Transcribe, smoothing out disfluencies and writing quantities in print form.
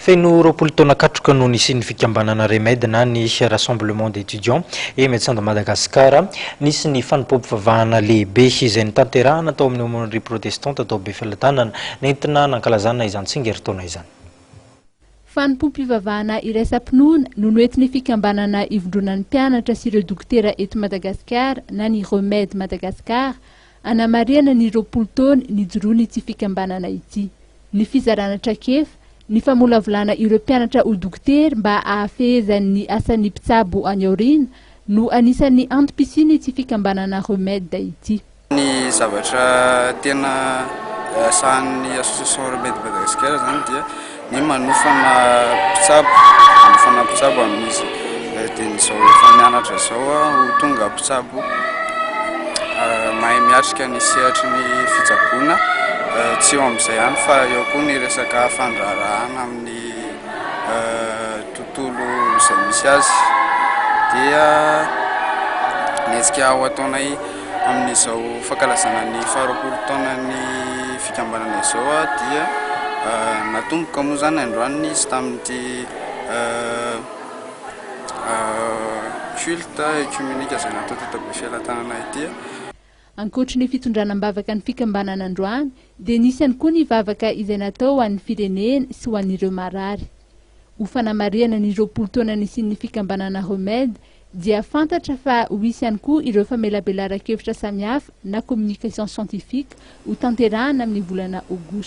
Feno roapolo taona katroka no nisy ny fikambanana Remède na ny Rassemblement d'étudiants médecins de Madagascar nisy ny fanompom-pivavahana lehibe izay nitanterahana tao amin'ny homonerie protestante tao Befilatanana nentina nankalazana izany tsingeritaona izany. Fanompom-pivavahana iraisam-pinoana no noentin'ny fikambanana ivondronan'ny mpianatra sy ireo dokotera eto Madagasikara na ny Remède Madagascar anamariana ny roapolo taona nijoroany ity fikambanana ity. Ny fizarana traikefa ny famolavolana ireo mpianatra ho dokotera mba ahafehezan'ny asan'ny mpitsabo any aoriana no anisan'ny antom-pisiany ity fikambanana Remède ity. Ny zavatra tena asahan'ny association Remède Madagascar zany dia ny manofana mpitsabo amin'izy dia izao efa mianatra zao ho tonga mpitsabo mahay miatrika ny sehatry ny fitsaboana tsy eo amin'izay ihany fa eo koa ny resaka fandraharahana amin'ny tontolo izay misy azy dia niezika ho ataonay amin'izao fankalazana ny faharoapolo taonan'ny fikambanana izao dia natomboka moa zany androany izy tamin'ity culte œcuménique izay natao teto Befilatanana ity. Ankoatra ny fitondranam-bavaka ny fikambanana androany dia nisy ihany koa ny vavaka izay natao ho an'ny firenena sy ho an'ireo marary. Ho fanamariana ny roapolo taona nisian'ny fikambanana Remède dia fantatra fa ho hisy ihany koa ireo famelabelaran-kevitra samihafa na communication scientifique ho tanterahana amin'ny volana aogositra.